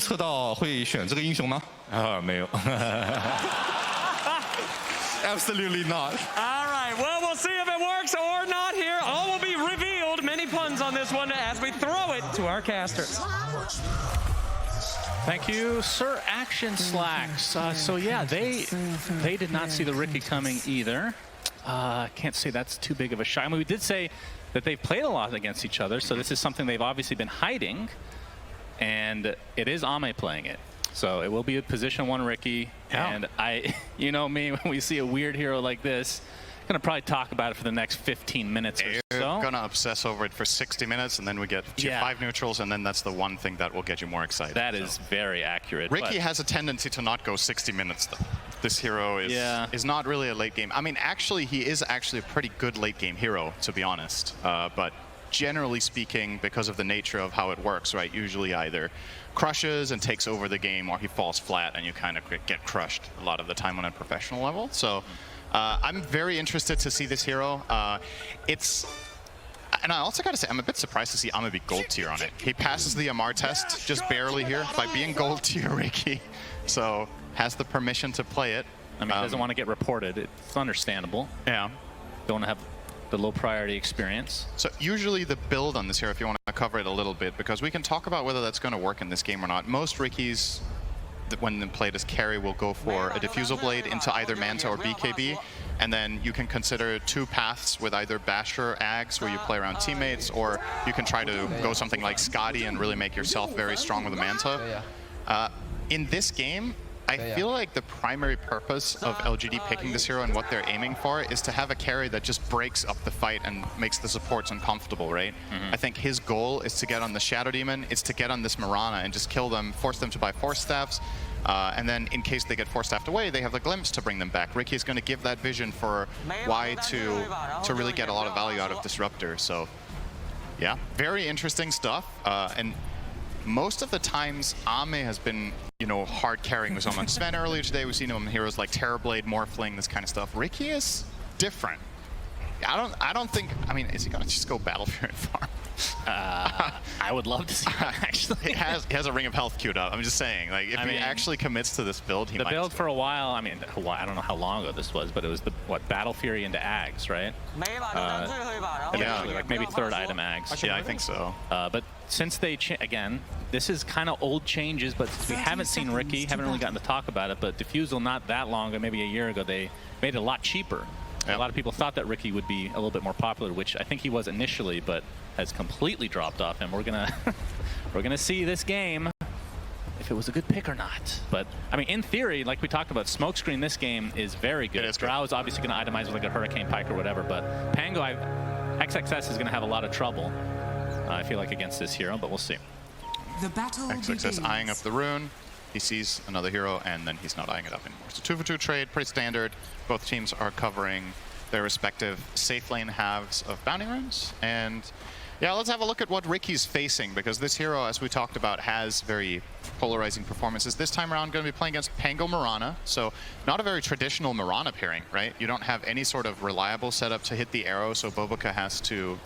测到会选这个英雄吗？没有。Absolutely not. All right, well, we'll see if it works or not here. All will be revealed. Many puns on this one as we throw it to our casters. Thank you, Sir Action Slacks. So yeah, they did not see the Ricky coming either. Can't say that's too big of a shot. I mean, we did say that they've played a lot against each other, so this is something they've obviously been hiding, and it is Ame playing it. So it will be a position 1 Ricky, and you know me, when we see a weird hero like this, I'm gonna probably talk about it for the next 15 minutes or so. You're gonna obsess over it for 60 minutes, and then we get 5 neutrals, and then that's the one thing that will get you more excited. That is very accurate. Ricky has a tendency to not go 60 minutes, though. This hero is not really a late game. I mean, actually, he is actually a pretty good late game hero, to be honest. But generally speaking, because of the nature of how it works, right, usually either crushes and takes over the game, or he falls flat and you kind of get crushed a lot of the time on a professional level. So I'm very interested to see this hero. And I also gotta say, I'm a bit surprised to see Ame be gold tier on it. He passes the MR test just barely here by being gold tier Ricky. So has the permission to play it. I mean, he doesn't want to get reported. It's understandable. Yeah. Don't want to have the low priority experience. So usually the build on this hero, if you want to cover it a little bit, because we can talk about whether that's going to work in this game or not. Most Rickies, when played as carry, will go for a Diffusal Blade into either Manta or BKB, and then you can consider 2 paths with either Basher, Ags, where you play around teammates, or you can try to go something like Scotty and really make yourself very strong with a Manta. In this game, I feel like the primary purpose of LGD picking this hero and what they're aiming for is to have a carry that just breaks up the fight and makes the supports uncomfortable, right? I think his goal is to get on the Shadow Demon, it's to get on this Mirana and just kill them, force them to buy Force Staffs, and then in case they get Force Staffed away, they have the Glimpse to bring them back. Ricky is going to give that vision for why to really get a lot of value out of Disruptor. So yeah, very interesting stuff. And most of the times, Ame has been, you know, hard carrying with someone. Sven earlier today, we've seen him in heroes like Terrorblade, Morphling, this kind of stuff. Ricky is different. I don't think, I mean, is he gonna just go Battlefield and farm? I would love to see that, actually. He has a Ring of Health queued up. I'm just saying, like, if he actually commits to this build, he might. The build for a while, I mean, I don't know how long ago this was, but it was the, Battle Fury into Ags, right? Like maybe 3rd item Ags. Yeah, I think so. But since they, again, this is kind of old changes, but we haven't seen Ricky, haven't really gotten to talk about it, but Diffusal not that long ago, maybe a year ago, they made it a lot cheaper. A lot of people thought that Ricky would be a little bit more popular, which I think he was initially, but has completely dropped off. And we're gonna see this game if it was a good pick or not. But I mean, in theory, like we talked about, Smokescreen this game is very good. Drow is obviously going to itemize with like a Hurricane Pike or whatever, but Pango, XXS is going to have a lot of trouble. I feel like against this hero, but we'll see. The battle XXS eyeing up the rune. He sees another hero, and then he's not eyeing it up anymore. So 2-for-2 trade, pretty standard. Both teams are covering their respective safe lane halves of bounty runes. And yeah, let's have a look at what Ricky's facing, because this hero, as we talked about, has very polarizing performances. This time around, going to be playing against Pango Mirana. So not a very traditional Mirana pairing, right? You don't have any sort of reliable setup to hit the arrow, so Boboka has to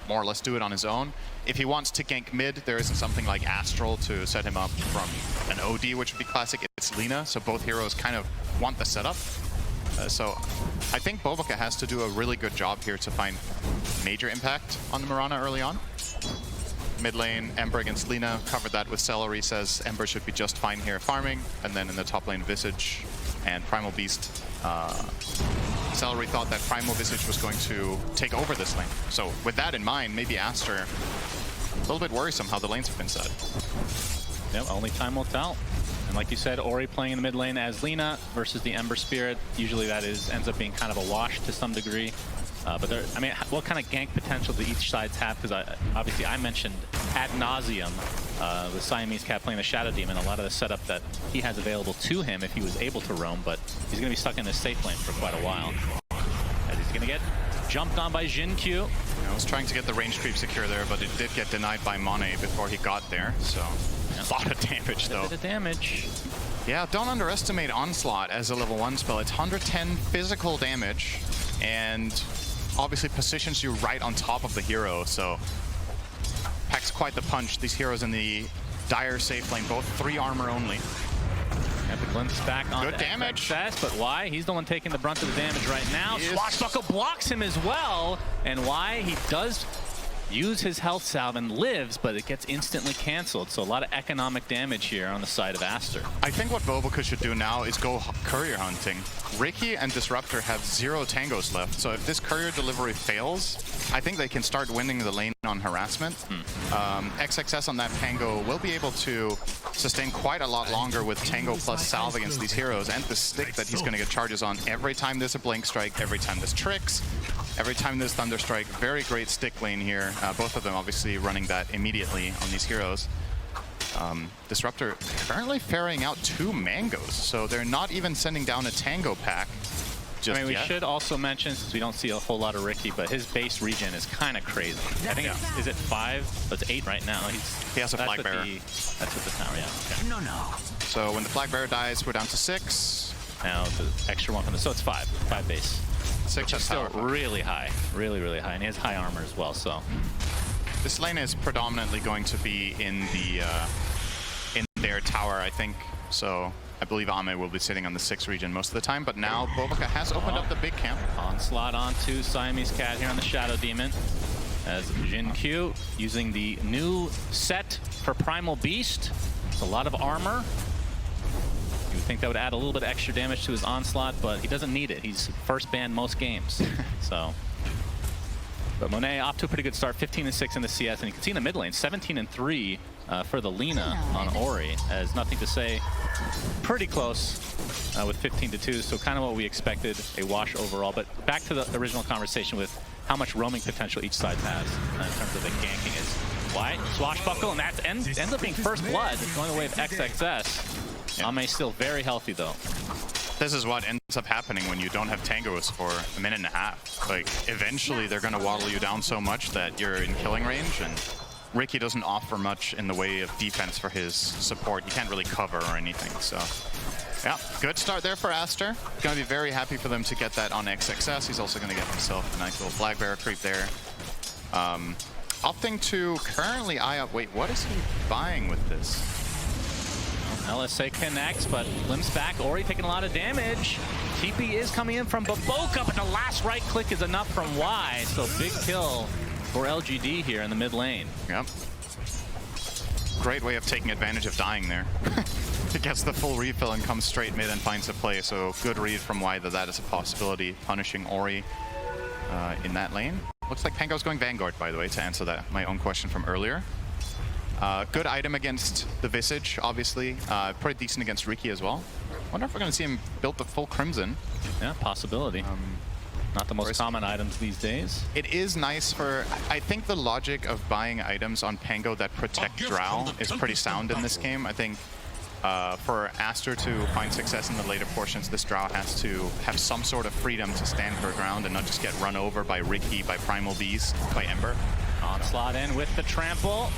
more or less do it on his own. If he wants to gank mid, there isn't something like Astral to set him up from an OD, which would be classic. It's Lina, so both heroes kind of want the setup. So I think Boboka has to do a really good job here to find major impact on the Mirana early on. Mid lane, Ember against Lina, covered that with Celery, says Ember should be just fine here farming. And then in the top lane, Visage and Primal Beast. Celery thought that Primal Visage was going to take over this lane. So with that in mind, maybe Aster, a little bit worrisome how the lanes have been set. Yep, only time will tell. And like you said, Ori playing in the mid lane as Lina versus the Ember Spirit. Usually that ends up being kind of a wash to some degree. But there, I mean, what kind of gank potential do each sides have? Because obviously I mentioned ad nauseum with Siamese Cat playing the Shadow Demon, a lot of the setup that he has available to him if he was able to roam, but he's going to be stuck in his safe lane for quite a while. As he's going to get jumped on by Jin Q. Yeah, I was trying to get the range creep secure there, but it did get denied by Monet before he got there, so a lot of damage though. A bit of damage. Yeah, don't underestimate Onslaught as a level 1 spell. It's 110 physical damage, and obviously positions you right on top of the hero, so packs quite the punch. These heroes in the dire safe lane, both 3 armor only. Got the glimpse back on Good damage. XXS, but why? He's the one taking the brunt of the damage right now. Swashbuckle blocks him as well. And why? He does use his health salve and lives, but it gets instantly canceled. So a lot of economic damage here on the side of Aster. I think what Voboka should do now is go courier hunting. Ricky and Disruptor have 0 tangos left, so if this courier delivery fails, I think they can start winning the lane on harassment. XXS on that tango will be able to sustain quite a lot longer with tango plus salve against these heroes, and the stick that he's going to get charges on every time there's a blink strike, every time there's tricks, every time there's thunder strike. Very great stick lane here. Both of them obviously running that immediately on these heroes. Disruptor currently ferrying out 2 mangoes, so they're not even sending down a tango pack just we yet. should also mention, since we don't see a whole lot of Ricky, but his base regen is kind of crazy. I think is it 5? It's 8 right now. He has a flag bearer. That's with the tower, yeah. Okay. So when the flag bearer dies, we're down to 6. Now the extra one from the, so it's 5 base. 6 Which is still really high, really high, and he has high armor as well. So this lane is predominantly going to be in the in their tower, I think. So I believe Ame will be sitting on the 6 region most of the time, but now Voboka has opened up the big camp. Onslaught onto Siamese Cat here on the Shadow Demon, as Jin Q using the new set for Primal Beast. It's a lot of armor. You would think that would add a little bit of extra damage to his Onslaught, but he doesn't need it. He's first banned most games. So, but Monet off to a pretty good start, 15-6 in the CS, and you can see in the mid lane, 17-3 for the Lina on Ori, as nothing to say. Pretty close with 15-2, so kind of what we expected, a wash overall. But back to the original conversation with how much roaming potential each side has in terms of the ganking is. Why? Swashbuckle, and that ends up being first blood, going the way of XXS. Ame still very healthy though. This is what ends up happening when you don't have tangos for a minute and a half. Like, eventually they're going to waddle you down so much that you're in killing range, and Ricky doesn't offer much in the way of defense for his support. You can't really cover or anything, so yeah, good start there for Aster. Going to be very happy for them to get that on XXS. He's also going to get himself a nice little flag bearer creep there. Opting to currently eye up. Wait, what is he buying with this? LSA connects, but limps back. Ori taking a lot of damage. TP is coming in from Baboka, but the last right click is enough from Y. So big kill for LGD here in the mid lane. Yep. Great way of taking advantage of dying there. He gets the full refill and comes straight mid and finds a play. So good read from Y that is a possibility, punishing Ori in that lane. Looks like Pango's going Vanguard, by the way, to answer that my own question from earlier. Good item against the Visage, obviously. Pretty decent against Ricky as well. Wonder if we're going to see him build the full Crimson. Yeah, possibility. Not the most common items these days. It is nice for... I think the logic of buying items on Pango that protect Drow is pretty sound in this game. I think for Aster to find success in the later portions, this Drow has to have some sort of freedom to stand her ground and not just get run over by Ricky, by Primal Beast, by Ember. Onslaught in with the trample.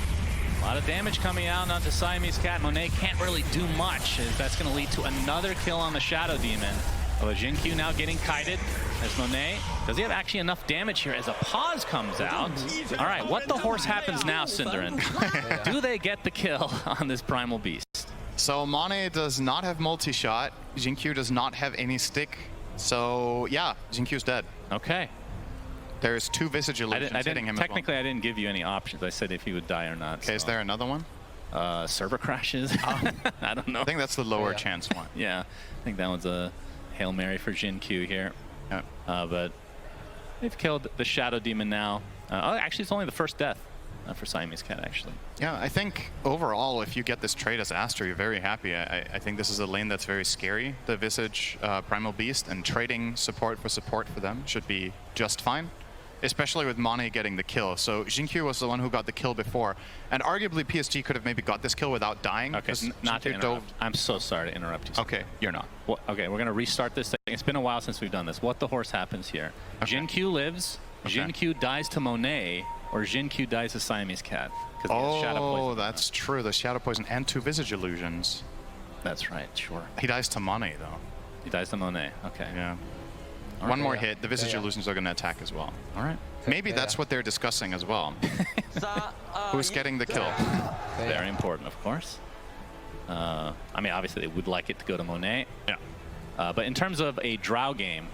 A lot of damage coming out onto Siamese Cat. Monet can't really do much, as that's going to lead to another kill on the Shadow Demon. Oh, Jin-Q now getting kited as Monet. Does he have actually enough damage here as a pause comes out? All right, what the horse happens now, Synderin? Do they get the kill on this Primal Beast? So Mane does not have multi-shot. Jin-Q does not have any stick. So yeah, Jin-Q's dead. Okay. There's 2 Visage illusions hitting him. Technically, I didn't give you any options. I said if he would die or not. Okay, so. Is there another one? Server crashes. I don't know. I think that's the lower chance one. Yeah, I think that one's a Hail Mary for Jin-Q here. Yep. But they've killed the Shadow Demon now. Actually, it's only the first death for Siamese Cat, actually. Yeah, I think overall, if you get this trade as Aster, you're very happy. I think this is a lane that's very scary, the Visage Primal Beast, and trading support for them should be just fine. Especially with Mane getting the kill. So Jin-Q was the one who got the kill before. And arguably PSG could have maybe got this kill without dying. Okay, not to interrupt. I'm so sorry to interrupt you. Okay, you're not. Well, okay, we're going to restart this thing. It's been a while since we've done this. What the horse happens here? Okay. Jin-Q lives, Jin-Q dies to Monet, or Jin-Q dies to Siamese Cat. Oh, that's true. The Shadow Poison and 2 Visage illusions. That's right, sure. He dies to Mane, though. He dies to Monet, okay. Yeah. One more hit, the Visage Illusions are going to attack as well. All right. Maybe that's what they're discussing as well. Who's getting the kill? Very important, of course. I mean, obviously, they would like it to go to Monet. Yeah. But in terms of a Drow game,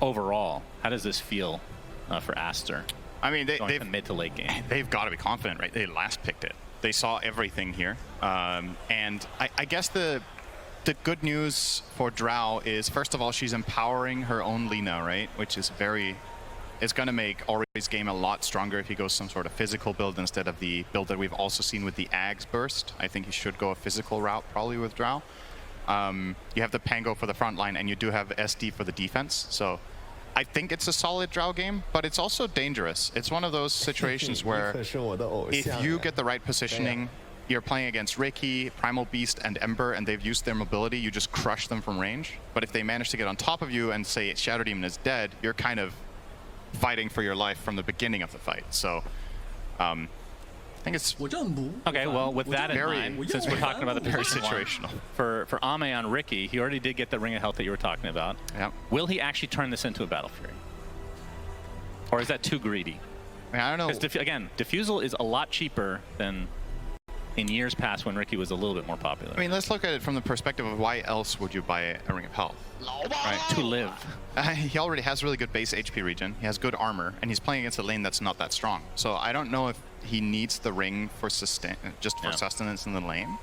overall, how does this feel for Aster? I mean, they've mid to late game. They've got to be confident, right? They last picked it. They saw everything here. And I guess the good news for Drow is, first of all, she's empowering her own Lina, right? Which is it's going to make Ori's game a lot stronger if he goes some sort of physical build instead of the build that we've also seen with the Ags burst. I think he should go a physical route probably with Drow. You have the Pango for the front line, and you do have SD for the defense. So I think it's a solid Drow game, but it's also dangerous. It's one of those situations where if you get the right positioning, you're playing against Ricky, Primal Beast, and Ember, and they've used their mobility, you just crush them from range. But if they manage to get on top of you and say Shadow Demon is dead, you're kind of fighting for your life from the beginning of the fight. So I think it's okay. Well, with that in mind, since we're talking about the very situational for Ame on Ricky, he already did get the Ring of Health that you were talking about. Yep. Will he actually turn this into a Battle Fury, or is that too greedy? I mean, I don't know. Because again, Diffusal is a lot cheaper than in years past when Ricky was a little bit more popular. I mean, let's look at it from the perspective of why else would you buy a Ring of Health? Right? To live. He already has really good base HP regen. He has good armor, and he's playing against a lane that's not that strong. So I don't know if he needs the ring for sustenance in the lane.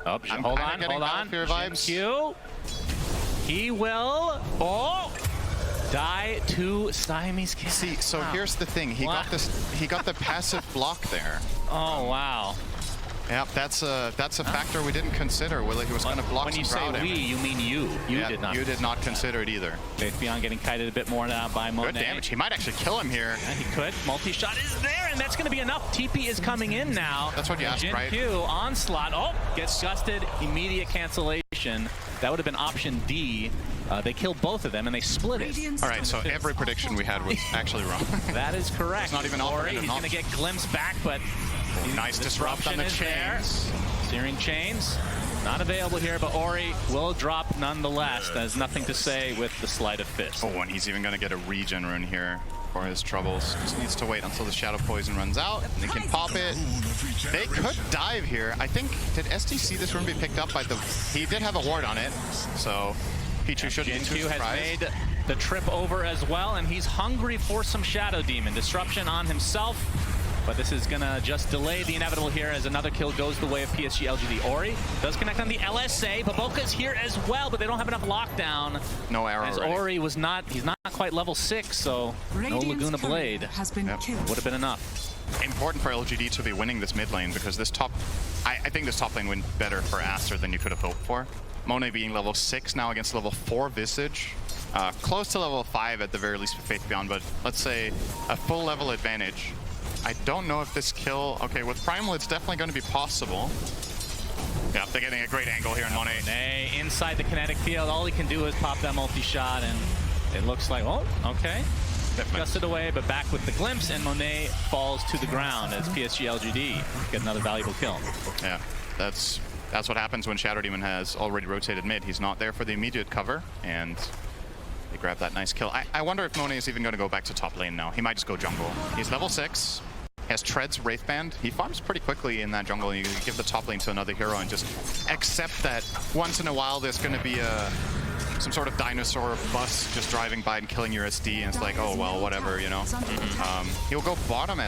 Hold on. Q. He will die to Siamese Cat. See, so here's the thing. He got the passive block there. Oh wow. Yep, that's a factor we didn't consider. Willie, he was going to block when you some say we, you mean you. You did not. You did not consider it either. Faithbeyond getting kited a bit more now by Monet. Good damage. He might actually kill him here. Yeah, he could. Multi-shot is there, and that's going to be enough. TP is coming in now. That's what you asked, right? Q, onslaught. Oh, gets gusted. Immediate cancellation. That would have been option D. They killed both of them, and they split it. All right, so every prediction we had was actually wrong. That is correct. It's not even Ori, he's going to get glimpse back, but nice disrupt on the chains. Searing chains, not available here, but Ori will drop nonetheless. There's nothing to say with the Sleight of Fist. Oh, and he's even going to get a regen rune here for his troubles. Just needs to wait until the Shadow Poison runs out, and they can pop it. They could dive here. I think, did SD see this rune be picked up by the... He did have a ward on it, so Pichu shouldn't be too surprised. has made the trip over as well, and he's hungry for some Shadow Demon. Disruption on himself. But this is going to just delay the inevitable here as another kill goes the way of PSG LGD. Ori does connect on the LSA. Baboka's here as well, but they don't have enough lockdown. No arrow as ready. Ori was not, he's not quite level 6, so no Laguna Blade has been killed. would have been enough. Important for LGD to be winning this mid lane because this top, I think this top lane went better for Aster than you could have hoped for. Monet being level 6 now against level 4 Visage. Close to level 5 at the very least for Faithbeyond, but let's say a full level advantage. I don't know if this kill... Okay, with Primal, it's definitely going to be possible. Yeah, they're getting a great angle here in Monet. Monet inside the kinetic field. All he can do is pop that multi-shot, and it looks like, oh, okay. Gusted away, but back with the glimpse, and Monet falls to the ground as PSG LGD get another valuable kill. Yeah, that's what happens when Shadow Demon has already rotated mid. He's not there for the immediate cover, and... they grab that nice kill. I wonder if Monet is even going to go back to top lane now. He might just go jungle. He's level 6. Has Tread's Wraithband. He farms pretty quickly in that jungle. You can give the top lane to another hero and just accept that once in a while there's going to be some sort of dinosaur bus just driving by and killing your SD, and it's like, oh, well, whatever, you know. He'll go bottom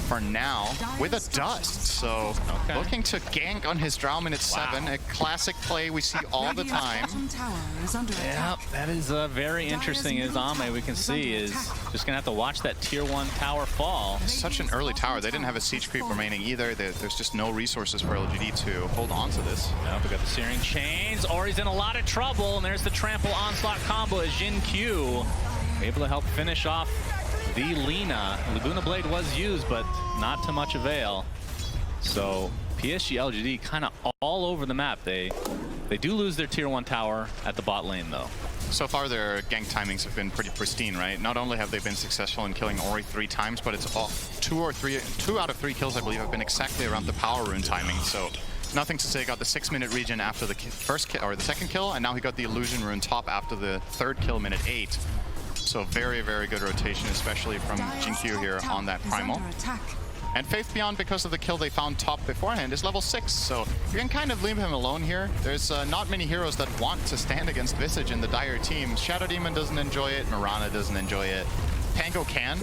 for now with a dust. So looking to gank on his Drow minute 7, a classic play we see all the time. Yeah, that is very interesting as Ame, we can see, is just going to have to watch that tier 1 tower fall. Such an early tower. They didn't have a siege creep remaining either. There's just no resources for LGD to hold on to this. Yep, we got the Searing Chains. Ori's in a lot of trouble, and there's the Trample Onslaught combo as Jin Q able to help finish off the Lina. Laguna Blade was used, but not to much avail. So PSG LGD kind of all over the map. They do lose their tier 1 tower at the bot lane, though. So far, their gank timings have been pretty pristine, right? Not only have they been successful in killing Ori 3 times, but it's all 2 out of 3 kills, I believe, have been exactly around the power rune timing. So Nothing to say got the 6-minute regen after the first kill, or the second kill, and now he got the illusion rune top after the third kill, minute 8. So very, very good rotation, especially from Jinkyu here on that primal. And Faith Beyond, because of the kill they found top beforehand, is level 6, so you can kind of leave him alone here. There's not many heroes that want to stand against Visage in the Dire team. Shadow Demon doesn't enjoy it, Mirana doesn't enjoy it. Pango can.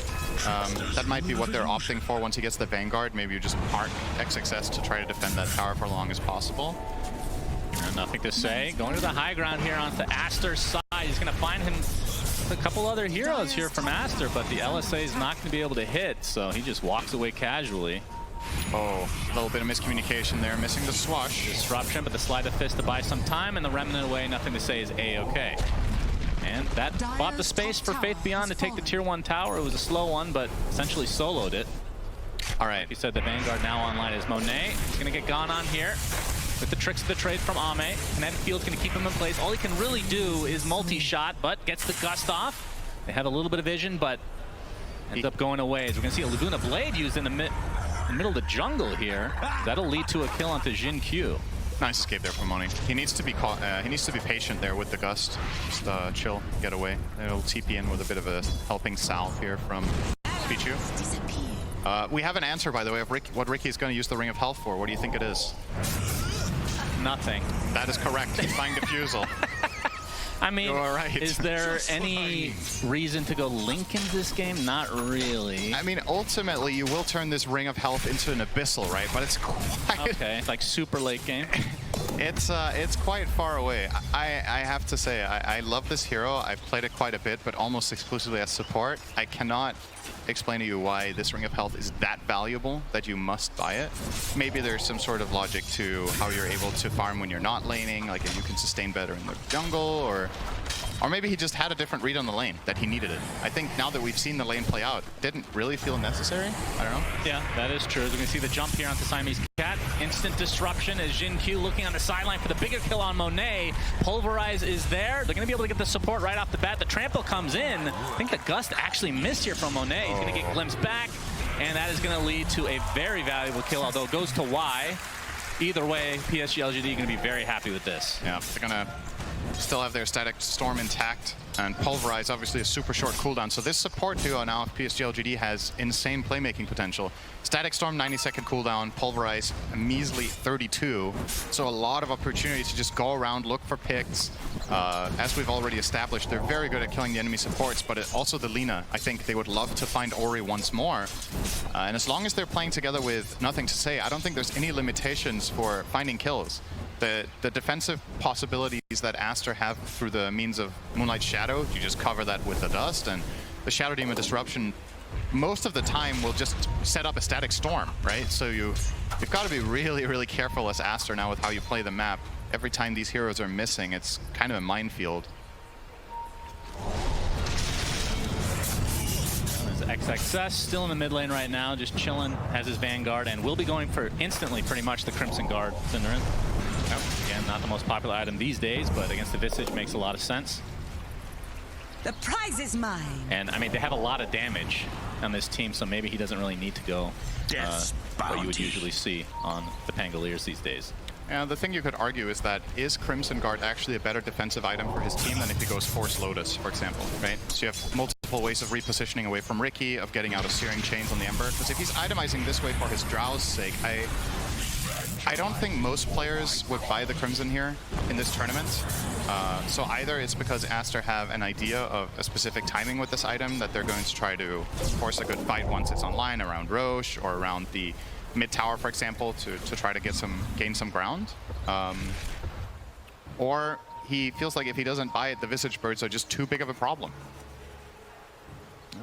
That might be what they're opting for once he gets the Vanguard. Maybe you just park XXS to try to defend that tower for as long as possible. And nothing to say. Going to the high ground here onto Aster's side. He's going to find him a couple other heroes here from Aster, but the LSA is not going to be able to hit, so he just walks away casually. Oh, a little bit of miscommunication there, missing the swash. Disruption, but the Slide of Fist to buy some time, and the Remnant away, nothing to say is A-okay. And that bought the space for Faith Beyond to take the tier 1 tower. It was a slow one, but essentially soloed it. All right, he said the Vanguard now online is Monet. He's going to get gone on here with the tricks of the trade from Ame. Kinetic Field's going to keep him in place. All he can really do is multi-shot, but gets the gust off. They have a little bit of vision, but ends up going away. As we're going to see a Laguna Blade used in the middle of the jungle here. That'll lead to a kill onto Jinkyu. Nice escape there from Moni. He needs to be patient there with the gust. Just chill, get away. It'll TP in with a bit of a helping salve here from Pichu. We have an answer, by the way, of what Ricky is going to use the Ring of Health for. What do you think it is? Nothing. That is correct. He's buying Diffusal. I mean, right. Is there any reason to go Link in this game? Not really. I mean, ultimately, you will turn this Ring of Health into an Abyssal, right? But it's quite... Okay, it's like super late game. It's quite far away. I have to say, I love this hero. I've played it quite a bit, but almost exclusively as support. I cannot explain to you why this Ring of Health is that valuable that you must buy it. Maybe there's some sort of logic to how you're able to farm when you're not laning, like if you can sustain better in the jungle, or maybe he just had a different read on the lane, that he needed it. I think now that we've seen the lane play out, it didn't really feel necessary. I don't know. Yeah, that is true. As we can see the jump here onto Siamese Cat. Instant disruption as Jinkyu looking on the sideline for the bigger kill on Monet. Pulverize is there. They're going to be able to get the support right off the bat. The trample comes in. I think the gust actually missed here from Monet. He's going to get glimpsed back, and that is going to lead to a very valuable kill, although it goes to Y. Either way, PSG LGD going to be very happy with this. Yeah, they're going to still have their Static Storm intact, and Pulverize obviously a super short cooldown. So this support duo now of PSG LGD has insane playmaking potential. Static Storm 90-second cooldown, Pulverize a measly 32. So a lot of opportunity to just go around, look for picks. As we've already established, they're very good at killing the enemy supports, but also the Lina. I think they would love to find Ori once more. And as long as they're playing together with Nothing to Say, I don't think there's any limitations for finding kills. The defensive possibilities that Aster have through the means of Moonlight Shadow, you just cover that with the dust, and the Shadow Demon Disruption most of the time will just set up a Static Storm, right? So you've got to be really, really careful as Aster now with how you play the map. Every time these heroes are missing, it's kind of a minefield. XXS still in the mid lane right now, just chilling as his Vanguard, and will be going for instantly pretty much the Crimson Guard Cinderin. Yep. Again, not the most popular item these days, but against the Visage makes a lot of sense. The prize is mine. And I mean, they have a lot of damage on this team, so maybe he doesn't really need to go what you would usually see on the Pangoliers these days. Yeah, the thing you could argue is that, is Crimson Guard actually a better defensive item for his team than if he goes Force Lotus, for example, right? So you have multiple ways of repositioning away from Ricky, of getting out of Searing Chains on the Ember. Because if he's itemizing this way for his Drow's sake, I don't think most players would buy the Crimson here in this tournament. So either it's because Aster have an idea of a specific timing with this item that they're going to try to force a good fight once it's online around Roche or around the mid tower, for example, to try to gain some ground. Or he feels like if he doesn't buy it, the Visage Birds are just too big of a problem.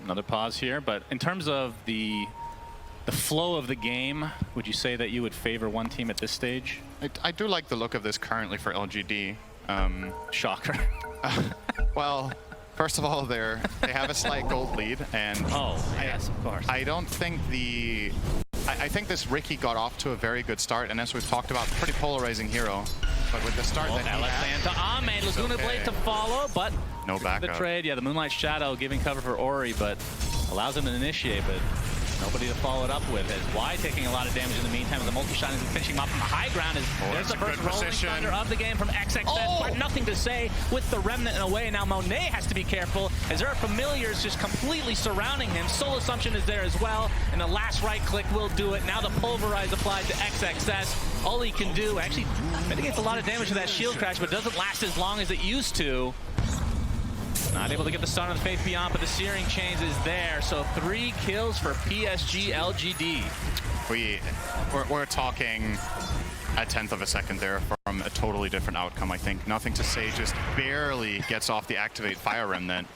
Another pause here, but in terms of the flow of the game, would you say that you would favor one team at this stage? I do like the look of this currently for LGD. Shocker. Well, first of all, they have a slight gold lead, and yes, of course. I don't think I think this Ricky got off to a very good start, and as we've talked about, pretty polarizing hero. But with the start that he had, Ame, Laguna Blade to follow, but no backup. The trade, yeah, the Moonlight Shadow giving cover for Ori, but allows him to initiate, but Nobody to follow it up with. As Y taking a lot of damage in the meantime. The multi-shot is finishing him up from the high ground. There's the first rolling thunder of the game from XXS. But nothing to say with the remnant in a way. Now Monet has to be careful as there are familiars just completely surrounding him. Soul Assumption is there as well. And the last right click will do it. Now the Pulverize applied to XXS. All he can do, actually mitigates a lot of damage to that shield crash, but doesn't last as long as it used to. Not able to get the stun on the Faith Beyond, but the Searing Chains is there. So 3 kills for PSG LGD. We're talking a 10th of a second there from a totally different outcome, I think. Nothing to say, just barely gets off the Activate Fire Remnant.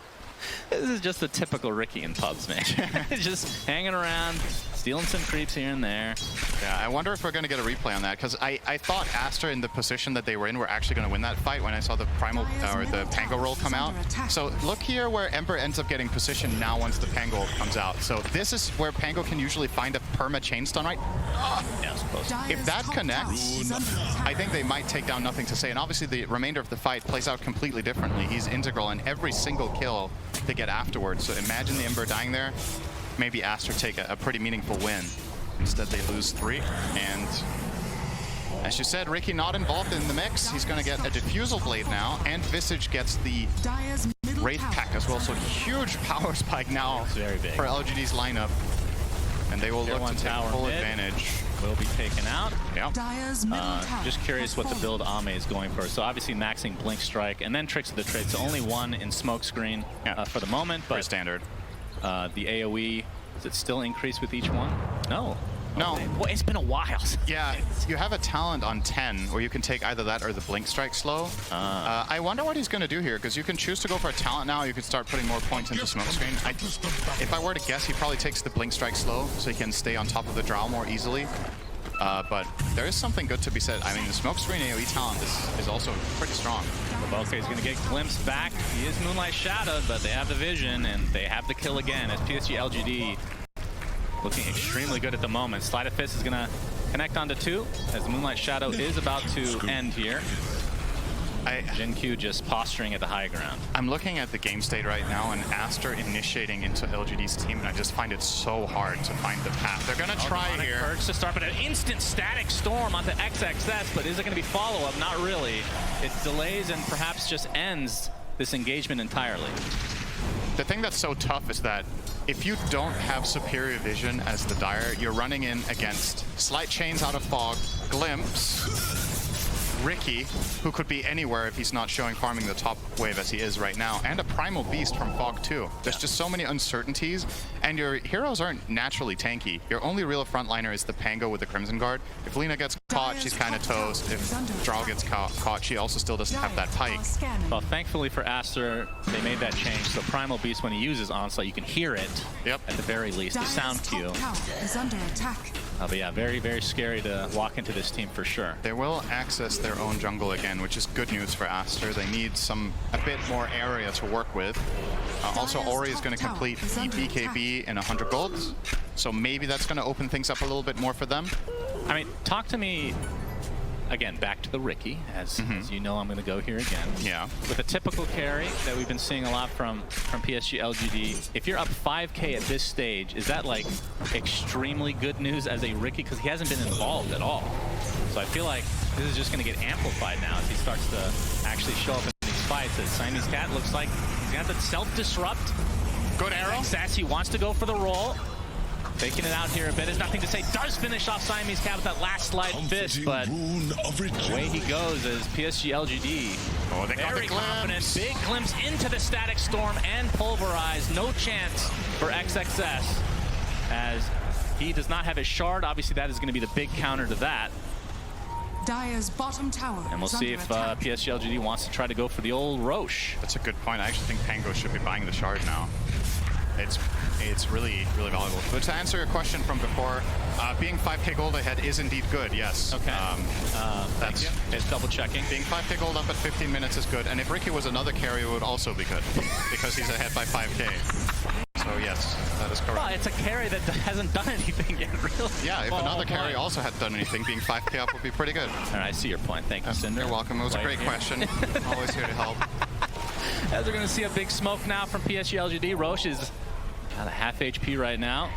This is just the typical Ricky in pubs, man. Just hanging around, stealing some creeps here and there. Yeah, I wonder if we're going to get a replay on that, because I thought Aster in the position that they were in were actually going to win that fight when I saw the primal or the Pango roll come out. So look here where Ember ends up getting positioned now once the Pango comes out. So this is where Pango can usually find a perma chain stun, right? Yeah, it's close. If that connects, I think they might take down Nothing to Say. And obviously the remainder of the fight plays out completely differently. He's integral in every single kill they get afterwards. So imagine the Ember dying there. Maybe Aster take a pretty meaningful win. Instead they lose 3. And as you said, Ricky not involved in the mix. He's going to get a Diffusal Blade now. And Visage gets the Wraith Pack as well. So huge power spike now very big for LGD's lineup. And they will look to take full advantage. Will be taken out. Yep. Just curious what the build Ame is going for. So obviously maxing Blink Strike and then Tricks of the Trade. So only 1 in Smoke Screen for the moment. But pretty standard. The AoE, does it still increase with each one? No. No. Boy, it's been a while. Yeah, you have a talent on 10 where you can take either that or the Blink Strike slow. I wonder what he's going to do here, because you can choose to go for a talent now. You can start putting more points into Smoke Screen. If I were to guess, he probably takes the Blink Strike slow so he can stay on top of the Drow more easily. But there is something good to be said. I mean, the Smoke Screen AoE talent is also pretty strong. Boke is going to get glimpsed back. He is Moonlight Shadowed, but they have the vision and they have the kill again as PSG LGD looking extremely good at the moment. Sleight of Fist is going to connect onto 2 as the Moonlight Shadow is about to end here. Jin Q just posturing at the high ground. I'm looking at the game state right now and Aster initiating into LGD's team, and I just find it so hard to find the path. They're going to try here. Perks to start, but an instant static storm onto XXS, but is it going to be follow-up? Not really. It delays and perhaps just ends this engagement entirely. The thing that's so tough is that if you don't have superior vision as the Dire, you're running in against Slight Chains out of Fog, Glimpse, Ricky, who could be anywhere if he's not showing farming the top wave as he is right now, and a Primal Beast from Fog too. There's just so many uncertainties, and your heroes aren't naturally tanky. Your only real frontliner is the Pango with the Crimson Guard. If Lina gets caught, she's kind of toast. If Drow gets caught, she also still doesn't have that pike. Well, thankfully for Aster, they made that change. So Primal Beast, when he uses Onslaught, you can hear it. Yep. At the very least, the sound cue. But yeah, very, very scary to walk into this team for sure. They will access their own jungle again, which is good news for Aster. They need a bit more area to work with. Also, Ori is going to complete the BKB in 100 golds, so maybe that's going to open things up a little bit more for them. I mean, talk to me, again, back to the Ricky, as you know I'm going to go here again. Yeah. With a typical carry that we've been seeing a lot from PSG LGD, if you're up 5K at this stage, is that like extremely good news as a Ricky? Because he hasn't been involved at all. So I feel like this is just going to get amplified now as he starts to actually show up in these fights. As Siamese Cat looks like he's got the self-disrupt. Good arrow. Sassy wants to go for the roll. Faking it out here a bit. There's nothing to say. Does finish off Siamese Cat with that last slide fist, but away he goes as PSG LGD. Oh, they got the confident. Big glimpse into the static storm and pulverize. No chance for XXS as he does not have his shard. Obviously, that is going to be the big counter to that. Dire's bottom tower. And we'll see if PSG LGD wants to try to go for the old Roche. That's a good point. I actually think Pango should be buying the shard now. It's really, really valuable. But to answer your question from before, being 5k gold ahead is indeed good, yes. Okay. That's just double checking. Being 5k gold up at 15 minutes is good. And if Ricky was another carry, it would also be good because he's ahead by 5k. So yes, that is correct. Well, it's a carry that hasn't done anything yet, really. Yeah, if another carry also had done anything, being 5k up would be pretty good. All right, I see your point. Thank you, Cinder. You're welcome. It was a great question. Always here to help. As we're going to see a big smoke now from PSG LGD. Roche is at a half HP right now.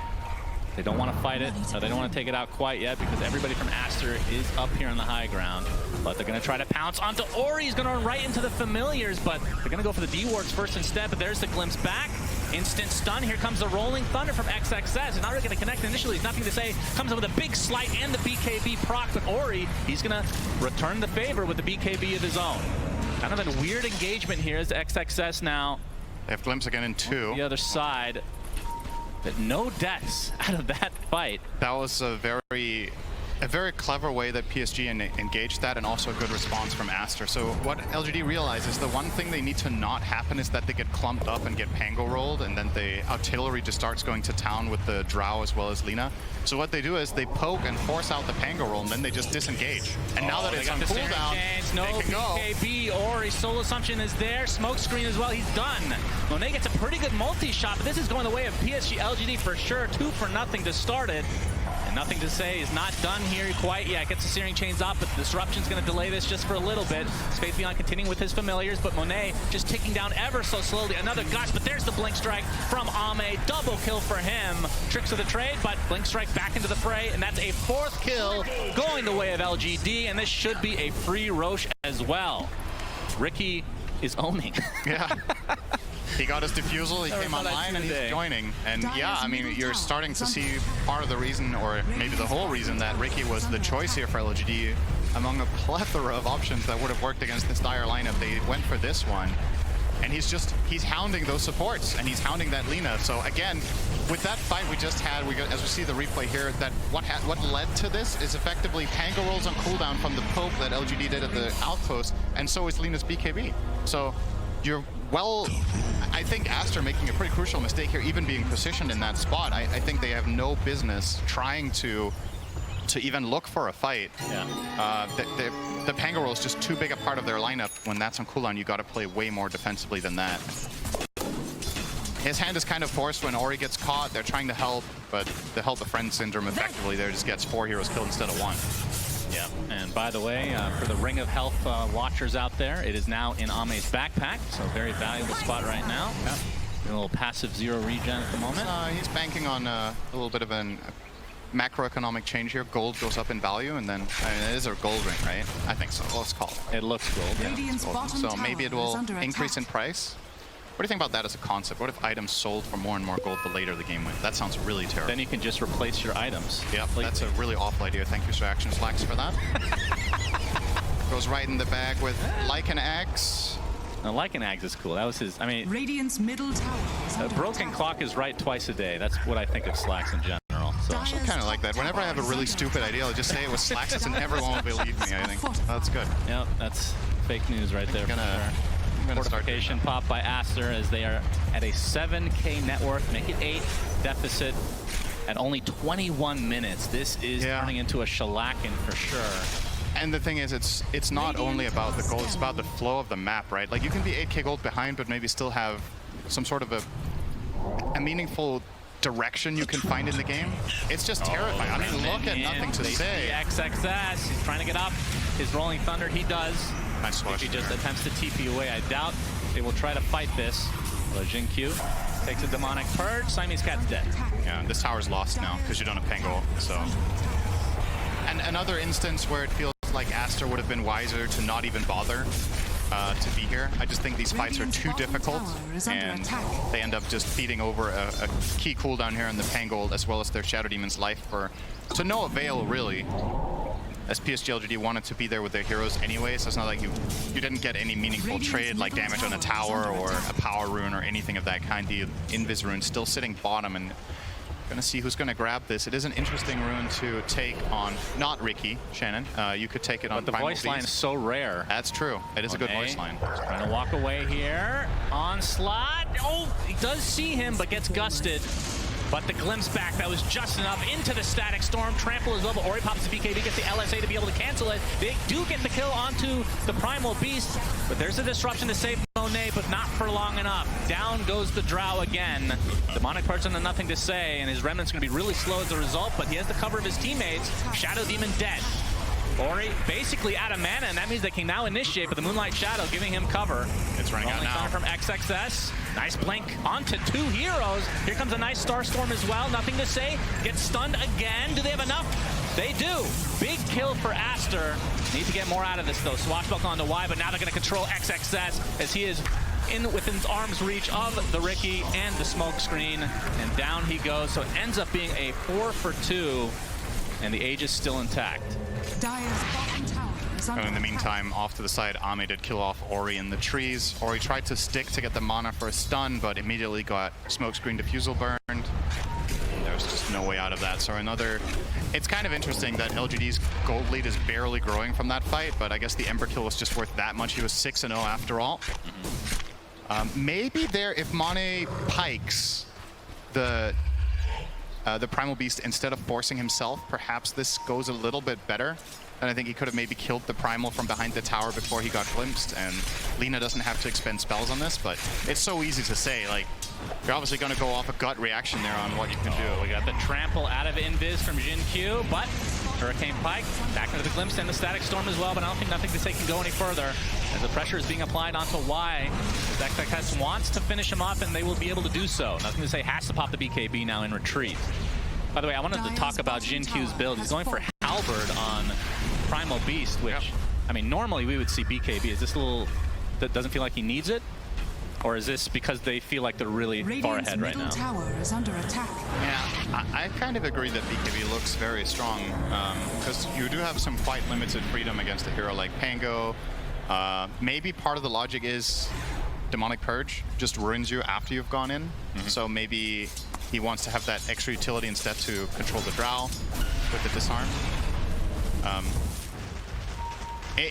They don't want to fight it, or they don't want to take it out quite yet because everybody from Aster is up here on the high ground. But they're going to try to pounce onto Ori. He's going to run right into the familiars, but they're going to go for the D-wards first instead. But there's the glimpse back. Instant stun. Here comes the rolling thunder from XXS. He's not really going to connect initially. He's nothing to say. Comes in with a big slight and the BKB proc. But Ori, he's going to return the favor with the BKB of his own. Kind of a weird engagement here as XXS now. They have glimpse again in 2. The other side. But no deaths out of that fight. That was a very clever way that PSG engaged that, and also a good response from Aster. So what LGD realizes, the one thing they need to not happen is that they get clumped up and get pango rolled, and then the artillery just starts going to town with the Drow as well as Lina. So what they do is they poke and force out the pango roll, and then they just disengage. And now that it's on cooldown, no they can go. BKB, Ori, Soul Assumption is there, smoke screen as well, he's done. Monet gets a pretty good multi-shot, but this is going the way of PSG LGD for sure. 2-0 to start it. Nothing to say is not done here quite yet. Gets the Searing Chains off, but the Disruption's going to delay this just for a little bit. Faith Beyond continuing with his familiars, but Monet just ticking down ever so slowly. Another gush, but there's the Blink Strike from Ame. Double kill for him. Tricks of the trade, but Blink Strike back into the fray, and that's a 4th kill going the way of LGD, and this should be a free Roche as well. Ricky is owning. Yeah. He got his defusal, he came online, and he's joining. And yeah, I mean, you're starting to see part of the reason, or maybe the whole reason, that Ricky was the choice here for LGD among a plethora of options that would have worked against this dire lineup. They went for this one. And he's hounding those supports, and he's hounding that Lina. So again, with that fight we just had, as we see the replay here, that what led to this is effectively pango rolls on cooldown from the poke that LGD did at the outpost, and so is Lina's BKB. So I think Aster making a pretty crucial mistake here, even being positioned in that spot. I think they have no business trying to even look for a fight. Yeah. The pango roll is just too big a part of their lineup. When that's on cooldown, you got to play way more defensively than that. His hand is kind of forced when Ori gets caught. They're trying to help, but the help a friend syndrome effectively there just gets 4 heroes killed instead of 1. Yeah, and by the way, for the Ring of Health watchers out there, it is now in Ame's backpack, so very valuable spot right now. Yeah. A little passive 0 regen at the moment. He's banking on a little bit of a macroeconomic change here. Gold goes up in value, and then it is a gold ring, right? I think so. Let's call it. It looks gold. Radiant's bottom So tower maybe it is will under increase attack. in price. What do you think about that as a concept? What if items sold for more and more gold the later the game went? That sounds really terrible. Then you can just replace your items. Yep, that's a really awful idea. Thank you, Sir Action Slacks, for that. Goes right in the bag with Lycan Axe. Now, Lycan Axe is cool. That was his, I mean, Radiant's middle tower is a under broken attack. clock is right twice a day. That's what I think of Slacks in general. So I kind of like that. Whenever I have a really stupid idea, I'll just say it was Slacks and everyone will believe me, I think. That's good. Yep, that's fake news right there. I'm gonna start doing Fortification pop by Aster as they are at a 7K net worth, make it 8 deficit at only 21 minutes. This is turning into a shellacking for sure. And the thing is, it's not only about the gold, it's about the flow of the map, right? Like, you can be 8K gold behind, but maybe still have some sort of a meaningful direction you can find in the game. It's just terrifying. I mean, look at Nothing to Say. XXS, he's trying to get up. His Rolling Thunder, he does. Nice If he swatch just there. attempts to TP away, I doubt they will try to fight this. But Jin Q takes a Demonic Purge. Siamese Cat's dead. Yeah, this tower's lost now because you don't have Pango, so. And another instance where it feels like Aster would have been wiser to not even bother to be here. I just think these fights are too difficult, and they end up just feeding over a key cooldown here in the Pangold, as well as their Shadow Demon's life to no avail, really. As PSG LGD wanted to be there with their heroes anyway, so it's not like you didn't get any meaningful trade like damage on a tower or a power rune or anything of that kind. The Invis rune still sitting bottom, and gonna see who's gonna grab this. It is an interesting rune to take on, not Ricky, Shannon. You could take it on But the Primal voice line is Beast. so rare. That's true. It is a good voice line. Trying to walk away here. Onslaught. Oh, he does see him, but gets gusted. But the glimpse back, that was just enough. Into the Static Storm. Trample as well, but Ori pops the BKB, gets the LSA to be able to cancel it. They do get the kill onto the Primal Beast, but there's a disruption to save Monet, but not for long enough. Down goes the Drow again. Demonic Purge under Nothing to Say, and his Remnant's going to be really slow as a result, but he has the cover of his teammates. Shadow Demon dead. Ori basically out of mana, and that means they can now initiate, but the Moonlight Shadow giving him cover. It's running out now. From XXS. Nice blink onto 2 heroes. Here comes a nice Starstorm as well. Nothing to say. Gets stunned again. Do they have enough? They do. Big kill for Aster. Need to get more out of this, though. Swashbuckle onto Y, but now they're going to control XXS as he is within arm's reach of the Riki and the smoke screen. And down he goes. So it ends up being a 4 for 2, and the Age is still intact. Dire's bottom tower is under And in the attack. meantime, off to the side, Ame did kill off Ori in the trees. Ori tried to stick to get the mana for a stun, but immediately got smokescreen diffusal burned. There was just no way out of that. So another... It's kind of interesting that LGD's gold lead is barely growing from that fight, but I guess the Ember kill was just worth that much. He was 6-0 after all. Maybe there, if Mane pikes the Primal Beast instead of forcing himself, perhaps this goes a little bit better. And I think he could have maybe killed the Primal from behind the tower before he got glimpsed, and Lina doesn't have to expend spells on this, but it's so easy to say. Like, you're obviously going to go off a gut reaction there on what you can do. We got the trample out of Invis from Jin Q, but Hurricane Pike back into the glimpse and the Static Storm as well, but I don't think Nothing to Say can go any further as the pressure is being applied onto Y. XXS wants to finish him off, and they will be able to do so. Nothing to Say has to pop the BKB now in retreat. By the way, I wanted to talk about Jin Q's build. He's going for Halberd on Primal Beast, which, I mean, normally we would see BKB. Is this a little, that doesn't feel like he needs it? Or is this because they feel like they're really far ahead right now? Radiant's middle tower is under attack. Yeah, I kind of agree that BKB looks very strong, because you do have some quite limited freedom against a hero like Pango. Maybe part of the logic is Demonic Purge just ruins you after you've gone in, so maybe he wants to have that extra utility instead to control the Drow with the disarm.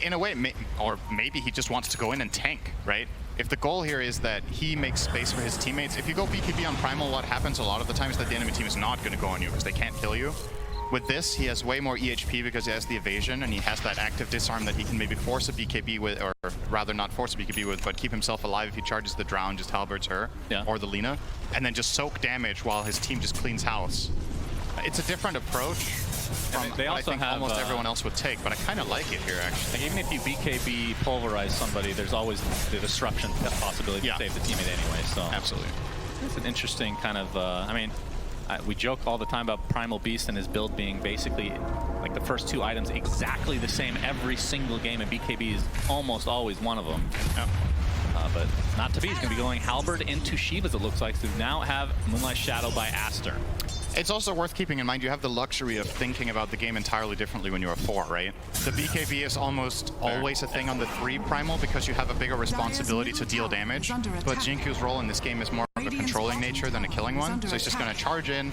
In a way, or maybe he just wants to go in and tank, right? If the goal here is that he makes space for his teammates, if you go BKB on Primal, what happens a lot of the time is that the enemy team is not going to go on you because they can't kill you. With this, he has way more EHP because he has the evasion, and he has that active disarm that he can maybe force a BKB with, or rather not force a BKB with, but keep himself alive if he charges the Drow and just halberds her, or the Lina, and then just soak damage while his team just cleans house. It's a different approach from they what also I think have, almost everyone else would take, but I kind of like it here, actually. Like, even if you BKB pulverize somebody, there's always the disruption possibility to save the teammate anyway. So absolutely. It's an interesting kind of, I mean, we joke all the time about Primal Beast and his build being basically like the first 2 items exactly the same every single game, and BKB is almost always one of them. But not to be. He's going to be going Halberd into Shivas, it looks like. So now have Moonlight Shadow by Aster. It's also worth keeping in mind you have the luxury of thinking about the game entirely differently when you're a 4, right? The BKB is almost always a thing on the 3 Primal because you have a bigger responsibility to deal damage. But Jinku's role in this game is more of a controlling nature than a killing one. So he's just going to charge in,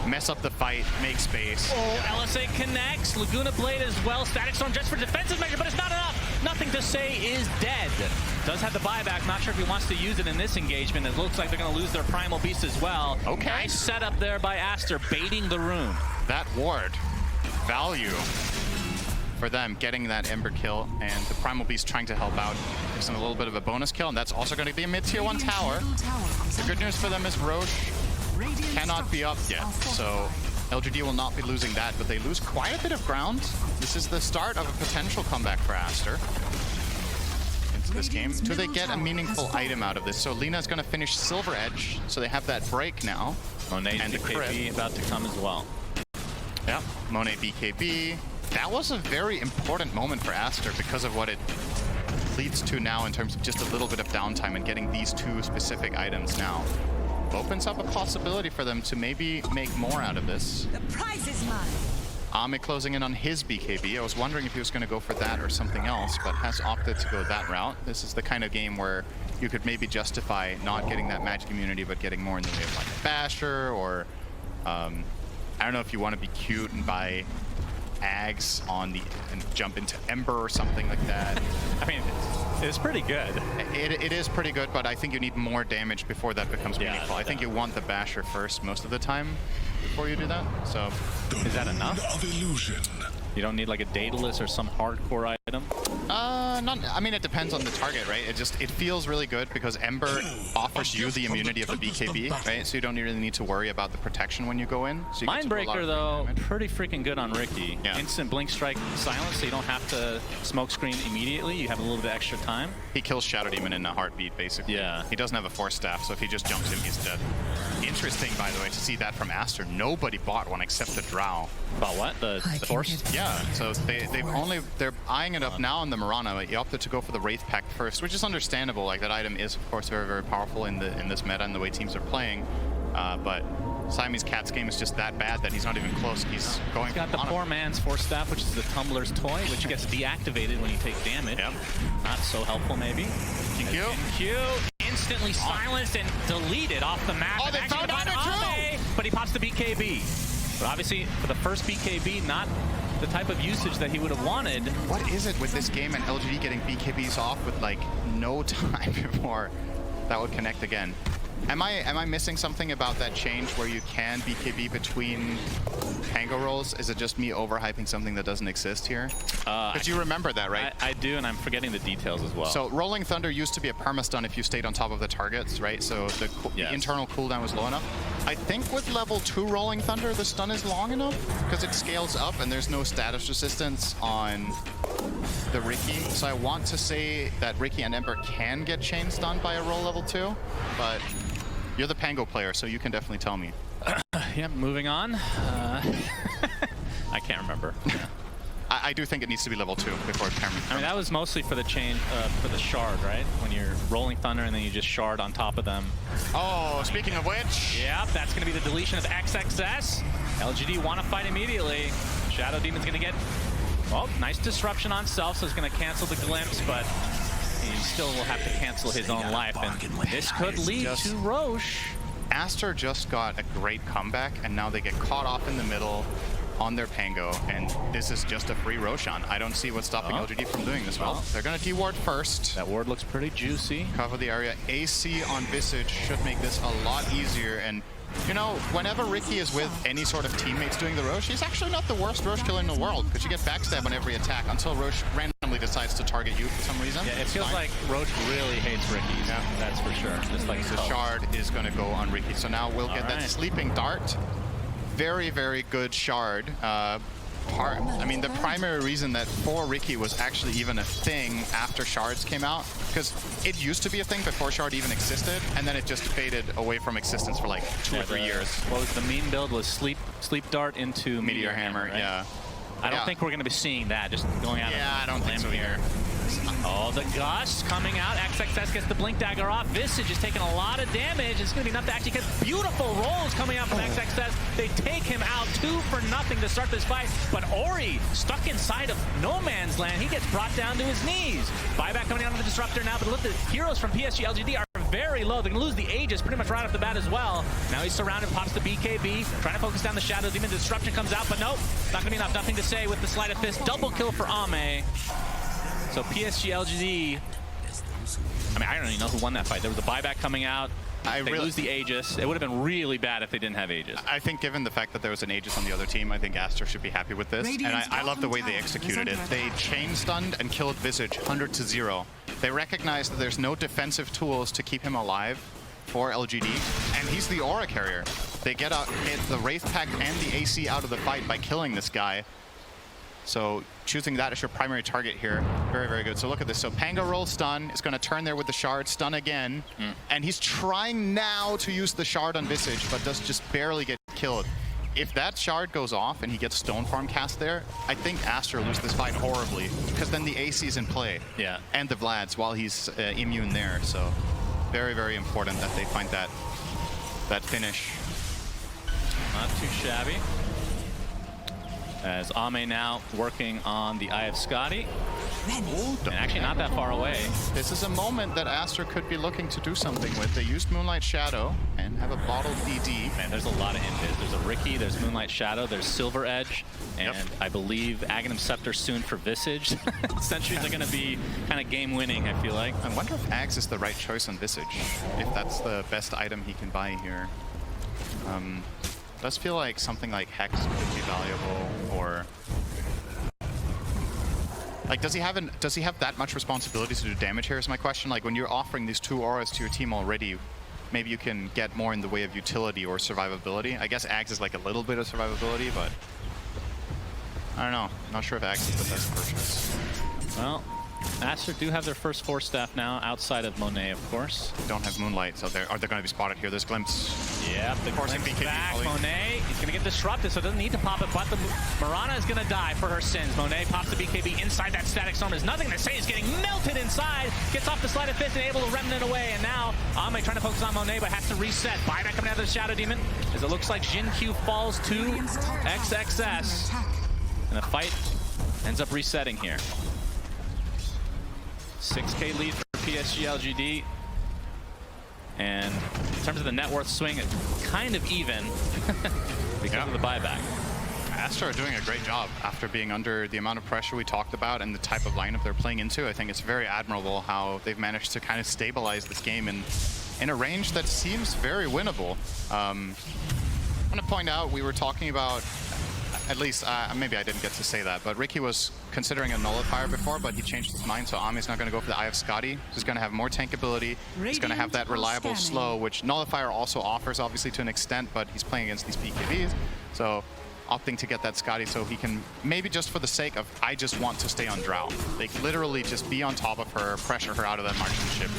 mess up the fight, make space. Oh, LSA connects. Laguna Blade as well. Static Storm just for defensive measure, but it's not enough. Nothing to Say is dead. Does have the buyback. Not sure if he wants to use it in this engagement. It looks like they're going to lose their Primal Beast as well. Okay. Nice setup there by Aster, baiting the rune. That ward, value for them, getting that Ember kill, and the Primal Beast trying to help out. Gives them a little bit of a bonus kill, and that's also going to be a mid-tier 1 tower. The good news for them is Roche cannot be up yet, so LGD will not be losing that, but they lose quite a bit of ground. This is the start of a potential comeback for Aster into this game. Do they get a meaningful item out of this? So Lina's going to finish Silver Edge, so they have that break now. Monet and the BKB about to come as well. Yeah, Monet BKB. That was a very important moment for Aster because of what it leads to now in terms of just a little bit of downtime and getting these 2 specific items now. Opens up a possibility for them to maybe make more out of this. The prize is mine. Ame closing in on his BKB. I was wondering if he was going to go for that or something else, but has opted to go that route. This is the kind of game where you could maybe justify not getting that magic immunity, but getting more in the way of like a Basher, or I don't know if you want to be cute and buy Ags on the and jump into Ember or something like that. I mean, it's pretty good. It is pretty good, but I think you need more damage before that becomes meaningful. I think you want the Basher first most of the time before you do that. So is that enough? You don't need like a Daedalus or some hardcore item? Not. I mean, it depends on the target, right? It feels really good because Ember offers you the immunity of the BKB, right? So you don't really need to worry about the protection when you go in. So you Mindbreaker, though, pretty freaking good on Ricky. Yeah. Instant blink strike silence, so you don't have to smoke screen immediately. You have a little bit of extra time. He kills Shadow Demon in a heartbeat, basically. Yeah. He doesn't have a Force Staff, so if he just jumps him, he's dead. Interesting, by the way, to see that from Aster. Nobody bought one except the Drow. About what? The Force? Yeah, so they're eyeing it up now on the Mirana. He opted to go for the Wraith Pact first, which is understandable. Like, that item is, of course, very, very powerful in this meta and the way teams are playing. But Siamese Cat's game is just that bad that he's not even close. He's got the poor man's Force Staff, which is the Tumbler's toy, which gets deactivated when you take damage. Yep. Not so helpful, maybe. Q instantly silenced and deleted off the map. Oh, they found Ame, but he pops the BKB. But obviously, for the first BKB, not the type of usage that he would have wanted. What is it with this game and LGD getting BKBs off with like no time before that would connect again? Am I missing something about that change where you can BKB between Tango rolls? Is it just me overhyping something that doesn't exist here? Because you remember that, right? I do, and I'm forgetting the details as well. So Rolling Thunder used to be a perma-stun if you stayed on top of the targets, right? So the internal cooldown was low enough. I think with level 2 Rolling Thunder, the stun is long enough because it scales up and there's no status resistance on the Ricky. So I want to say that Ricky and Ember can get chain stunned by a roll level 2, but you're the Pango player, so you can definitely tell me. Yep, moving on. I can't remember. I do think it needs to be level 2 before it can. I mean, that was mostly for the chain, for the shard, right? When you're rolling Thunder and then you just shard on top of them. Oh, speaking of which. Yep, that's going to be the deletion of XXS. LGD want to fight immediately. Shadow Demon's going to get, well, nice disruption on self, so it's going to cancel the glimpse, but he still will have to cancel his own life, and this could lead to Roche. Aster just got a great comeback, and now they get caught off in the middle on their Pango, and this is just a free Roshan. I don't see what's stopping LGD from doing this well. They're going to D-ward first. That ward looks pretty juicy. Cover the area. AC on Visage should make this a lot easier, and you know, whenever Ricky is with any sort of teammates doing the Roche, he's actually not the worst Roche killer in the world, because you get backstab on every attack until Roche randomly decides to target you for some reason. Yeah, it feels like Roche really hates Ricky. Yeah, that's for sure. Just like the shard is going to go on Ricky. So now we'll get that sleeping dart. Very, very good shard. I mean, the primary reason that for Ricky was actually even a thing after shards came out, because it used to be a thing before shard even existed, and then it just faded away from existence for like 2 or 3 years. What was the meme build was sleep dart into Meteor Hammer, right? Yeah. I don't think we're going to be seeing that just going out. Yeah, I don't think so here. Oh, the Gust coming out. XXS gets the Blink Dagger off. Visage is taking a lot of damage. It's going to be enough to actually get beautiful rolls coming out from XXS. They take him out 2 for nothing to start this fight. But Ori, stuck inside of no man's land, he gets brought down to his knees. Buyback coming out of the Disruptor now, but look, the heroes from PSG LGD are very low. They're going to lose the Aegis pretty much right off the bat as well. Now he's surrounded, pops the BKB, trying to focus down the Shadow Demon. Disruption comes out, but nope, not going to be enough. Nothing to say with the Sleight of Fist. Double kill for Ame. So PSG LGD, I mean, I don't even know who won that fight. There was a buyback coming out. They lose the Aegis. It would have been really bad if they didn't have Aegis. I think given the fact that there was an Aegis on the other team, I think Aster should be happy with this. And I love the way they executed it. They chain stunned and killed Visage 100-0. They recognized that there's no defensive tools to keep him alive for LGD, and he's the aura carrier. They get the Wraith Pact and the AC out of the fight by killing this guy. So choosing that as your primary target here, very, very good. So look at this. So Pango roll stun is going to turn there with the shard, stun again. And he's trying now to use the shard on Visage, but does just barely get killed. If that shard goes off and he gets Stone Farm cast there, I think Aster loses this fight horribly, because then the AC is in play. Yeah. And the Vlads while he's immune there. So very, very important that they find that finish. Not too shabby. As Ame now working on the Eye of Scotty. And actually not that far away. This is a moment that Aster could be looking to do something with. They used Moonlight Shadow and have a bottled DD. Man, there's a lot of invis. There's a Ricky, there's Moonlight Shadow, there's Silver Edge, and I believe Aghanim Scepter soon for Visage. Sentries are going to be kind of game-winning, I feel like. I wonder if Ags is the right choice on Visage, if that's the best item he can buy here. Does feel like something like Hex could be valuable, or Like, does he have that much responsibility to do damage here is my question. Like, when you're offering these 2 auras to your team already, maybe you can get more in the way of utility or survivability. I guess Ags is like a little bit of survivability, but I don't know. Not sure if Ags is the best purchase. Well, Aster do have their first 4 staff now, outside of Monet, of course. Don't have Moonlight, so are they going to be spotted here? There's Glimpse. Yep, the forcing glimpse BKB back. probably. Monet, he's going to get disrupted, so doesn't need to pop it, but the Mirana is going to die for her sins. Monet pops the BKB inside that static storm. There's nothing to say. He's getting melted inside. Gets off the sleight of fist and able to remnant away. And now Ame trying to focus on Monet, but has to reset. Buyback coming out of the Shadow Demon, as it looks like Jin Q falls to XXS. And the fight ends up resetting here. 6K lead for PSG LGD. And in terms of the net worth swing, it's kind of even because of the buyback. Aster are doing a great job after being under the amount of pressure we talked about and the type of lineup they're playing into. I think it's very admirable how they've managed to kind of stabilize this game in a range that seems very winnable. I want to point out, we were talking about, at least, maybe I didn't get to say that, but Ricky was considering a Nullifier before, but he changed his mind, so Ame's not going to go for the Eye of Scotty. He's going to have more tankability. He's going to have that reliable slow, which Nullifier also offers, obviously, to an extent, but he's playing against these BKBs, so opting to get that Scotty so he can, maybe just for the sake of, I just want to stay on Drow. Like, literally just be on top of her, pressure her out of that marksmanship.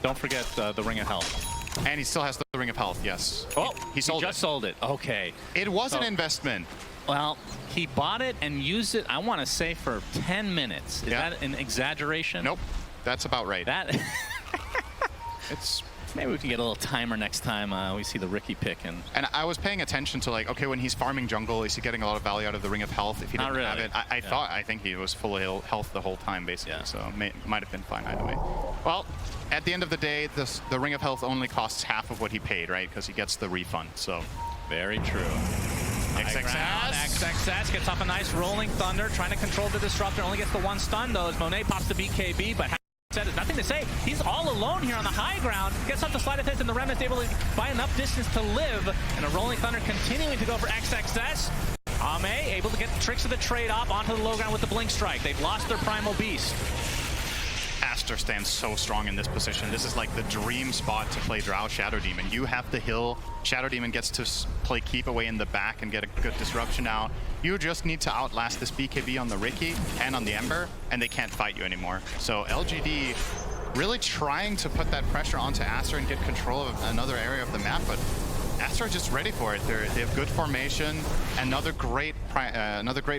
Don't forget the Ring of Health. And he still has the Ring of Health, yes. Oh, he sold just sold it. Okay. It was an investment. Well, he bought it and used it, I want to say, for 10 minutes. Is that an exaggeration? Nope. That's about right. That it's maybe we can get a little timer next time we see the Ricky pick. And I was paying attention to, like, okay, when he's farming jungle, is he getting a lot of value out of the Ring of Health? If he didn't have it, I think he was full of health the whole time, basically. So might have been fine either way. Well, at the end of the day, the Ring of Health only costs half of what he paid, right? Because he gets the refund. So very true. XXS gets off a nice rolling thunder, trying to control the disruptor. Only gets the 1 stun though, as Monet pops the BKB, but there's nothing to say. He's all alone here on the high ground. Gets off the sleight of fist, and the Remnant's able to buy enough distance to live. And a rolling thunder continuing to go for XXS. Ame able to get the tricks of the trade-off onto the low ground with the Blink Strike. They've lost their Primal Beast. Aster stands so strong in this position. This is like the dream spot to play Drow Shadow Demon. You have the hill. Shadow Demon gets to play keep away in the back and get a good disruption out. You just need to outlast this BKB on the Ricky and on the Ember, and they can't fight you anymore. So LGD really trying to put that pressure onto Aster and get control of another area of the map, but Aster are just ready for it. They have good formation. Another great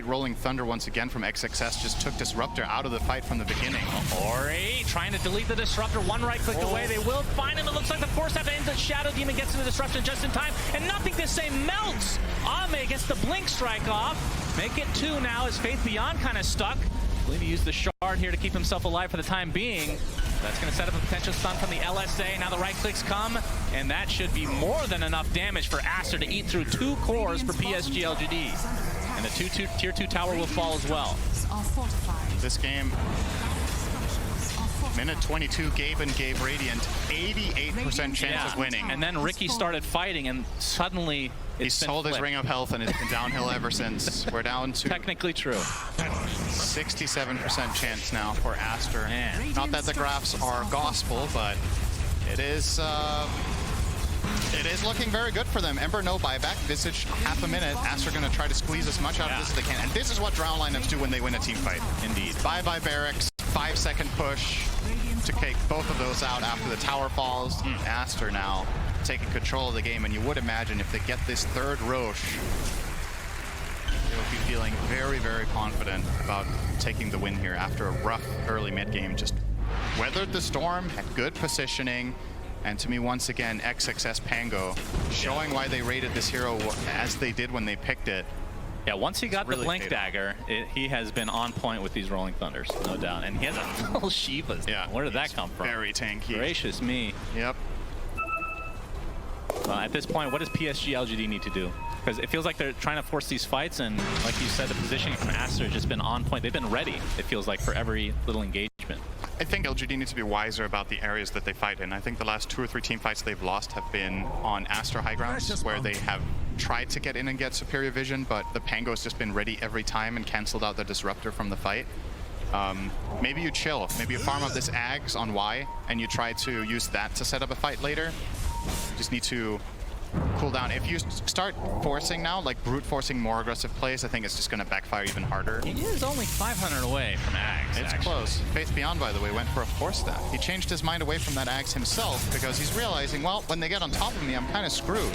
rolling thunder once again from XXS just took Disruptor out of the fight from the beginning. Ori trying to delete the Disruptor, 1 right click away. They will find him. It looks like the force staff ends. The Shadow Demon gets to the Disruption just in time, and nothing to say melts. Ame gets the Blink Strike off. Make it 2 now as Faith Beyond kind of stuck. I believe he used the shard here to keep himself alive for the time being. That's going to set up a potential stun from the LSA. Now the right clicks come, and that should be more than enough damage for Aster to eat through 2 cores for PSG LGD. And the tier 2 tower will fall as well. This game, minute 22, Gabe gave Radiant 88% chance of winning. And then Ricky started fighting, and suddenly he sold his Ring of Health, and it's been downhill ever since. We're down to technically true. 67% chance now for Aster. Man. Not that the graphs are gospel, but it is looking very good for them. Ember no buyback, Visage half a minute. Aster going to try to squeeze as much out of this as they can. And this is what Drow lineups do when they win a team fight. Indeed. Bye-bye Barracks, 5-second push to take both of those out after the tower falls. Aster now taking control of the game, and you would imagine if they get this 3rd Roche, they will be feeling very, very confident about taking the win here after a rough early mid-game. Just weathered the storm, had good positioning, and to me, once again, XXS Pango showing why they rated this hero as they did when they picked it. Yeah, once he got the Blink Dagger, he has been on point with these Rolling Thunders, no doubt. And he has a little Shivas. Yeah, where did that come from? Very tanky. Gracious me. Yep. At this point, what does PSG LGD need to do? Because it feels like they're trying to force these fights, and like you said, the positioning from Aster has just been on point. They've been ready, it feels like, for every little engagement. I think LGD needs to be wiser about the areas that they fight in. I think the last 2 or 3 team fights they've lost have been on Aster high grounds, where they have tried to get in and get superior vision, but the Pango's just been ready every time and canceled out the disruptor from the fight. Maybe you chill. Maybe you farm up this Ags on Y, and you try to use that to set up a fight later. You just need to cool down. If you start forcing now, like brute forcing more aggressive plays, I think it's just going to backfire even harder. He is only 500 away from Ags. It's close. Faith Beyond, by the way, went for a Force Staff. He changed his mind away from that Ags himself because he's realizing, well, when they get on top of me, I'm kind of screwed.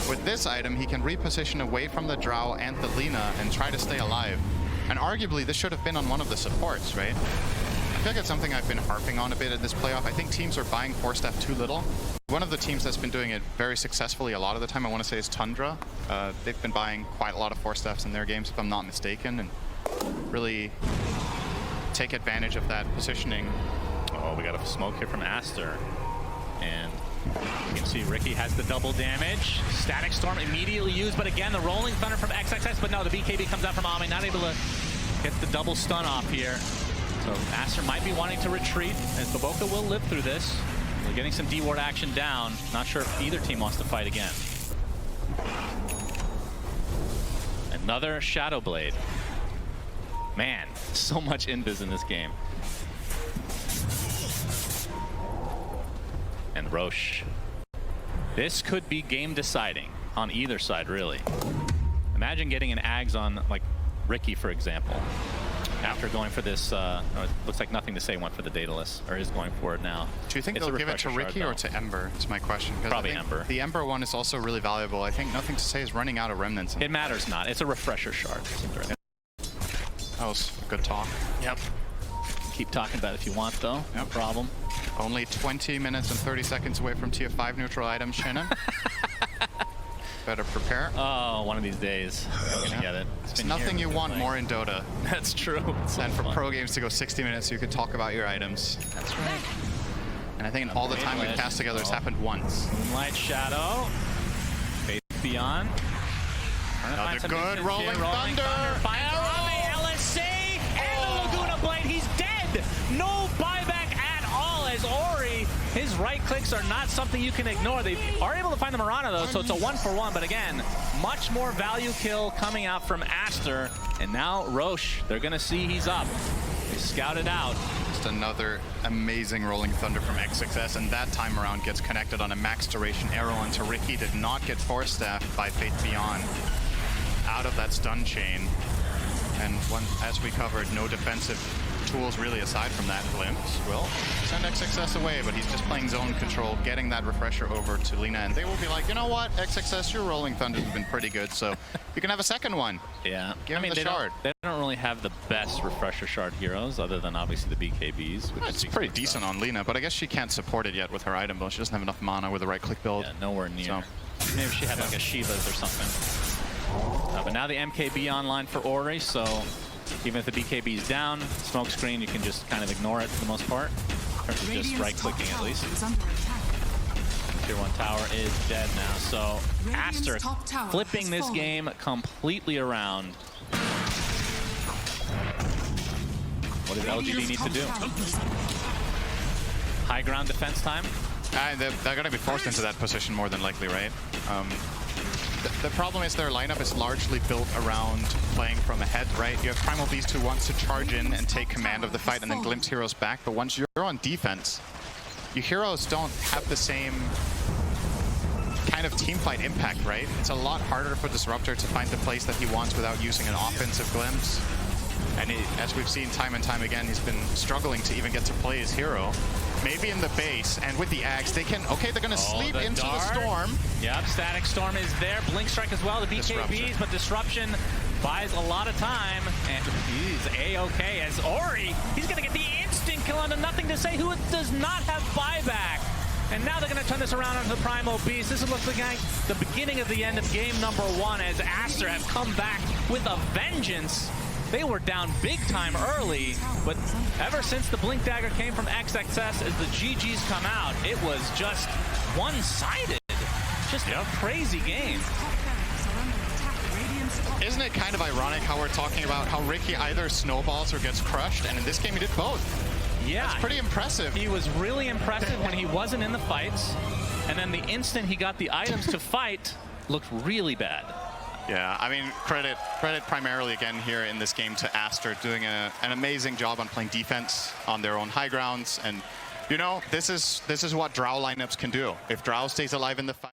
With this item, he can reposition away from the Drow and the Lina and try to stay alive. And arguably, this should have been on one of the supports, right? I feel like it's something I've been harping on a bit at this playoff. I think teams are buying Force Staff too little. One of the teams that's been doing it very successfully a lot of the time, I want to say, is Tundra. They've been buying quite a lot of Force Staffs in their games, if I'm not mistaken, and really take advantage of that positioning. Oh, we got a smoke here from Aster. And you can see Ricky has the double damage. Static Storm immediately used, but again, the Rolling Thunder from XXX, but no, the BKB comes out from Ami, not able to get the double stun off here. So Aster might be wanting to retreat, as Boboka will live through this. We're getting some D-ward action down. Not sure if either team wants to fight again. Another Shadow Blade. Man, so much invis in this game. And Roche. This could be game deciding on either side, really. Imagine getting an Ags on, like, Ricky, for example. After going for this, it looks like Nothing to Say went for the Daedalus, or is going for it now. Do you think they'll give it to Ricky or to Ember? Is my question. Probably Ember. The Ember one is also really valuable. I think Nothing to Say is running out of remnants. It matters not. It's a refresher shard. That was a good talk. Yep. Keep talking about it if you want, though. No problem. Only 20 minutes and 30 seconds away from tier 5 neutral items, Shannon. Better prepare. Oh, one of these days. I'm gonna get it. It's nothing you want more in Dota. That's true. Than for pro games to go 60 minutes so you can talk about your items. That's right. And I think in all the time we've cast together, it's happened once. Moonlight Shadow. Faith Beyond. Another good Rolling Thunder. Finds Rami, LSC, and the Laguna Blade. He's dead. No buyback at all as Ori. His right clicks are not something you can ignore. They are able to find the Mirana, though, so it's a 1-for-1. But again, much more value kill coming out from Aster. And now Roche, they're going to see he's up. They scouted out. Just another amazing Rolling Thunder from XXS, and that time around gets connected on a max duration arrow onto Ricky. Did not get Force Staffed by Faith Beyond out of that stun chain. And as we covered, no defensive tools really aside from that. Glimpse will send XXS away, but he's just playing zone control, getting that refresher over to Lina, and they will be like, you know what, XXS, your Rolling Thunders have been pretty good, so you can have a second one. Yeah. Give him the shard. They don't really have the best refresher shard heroes, other than obviously the BKBs. Which it's pretty decent on Lina, but I guess she can't support it yet with her item build. She doesn't have enough mana with the right-click build. Yeah, nowhere near. So. Maybe she had like a Shiva's or something. But now the MKB online for Ori, so even if the BKB is down, smoke screen, you can just kind of ignore it for the most part. Or just right-clicking at least. Tier 1 tower is dead now, so Aster flipping this game completely around. What does LGD need to do? High ground defense time? They're going to be forced into that position more than likely, right? The problem is their lineup is largely built around playing from ahead, right? You have Primal Beast who wants to charge in and take command of the fight and then glimpse heroes back, but once you're on defense, your heroes don't have the same kind of team fight impact, right? It's a lot harder for Disruptor to find the place that he wants without using an offensive glimpse. And as we've seen time and time again, he's been struggling to even get to play his hero. Maybe in the base, and with the Axe, they can, okay, they're gonna sleep into the Storm. Yep, Static Storm is there. Blink Strike as well, the BKBs, but Disruption buys a lot of time, and he's A-okay as Ori, he's gonna get the instant kill onto Nothing to Say, who does not have buyback. And now they're going to turn this around onto the Primal Beast. This looks like the beginning of the end of game number 1 as Aster have come back with a vengeance. They were down big time early, but ever since the Blink Dagger came from XXS, as the GGs come out, it was just one-sided. Just a crazy game. Isn't it kind of ironic how we're talking about how Ricky either snowballs or gets crushed, and in this game he did both. Yeah. That's pretty impressive. He was really impressive when he wasn't in the fights. And then the instant he got the items to fight, looked really bad. Yeah, I mean, credit primarily again here in this game to Aster, doing an amazing job on playing defense on their own high grounds. And, you know, this is what Drow lineups can do. If Drow stays alive in the fight.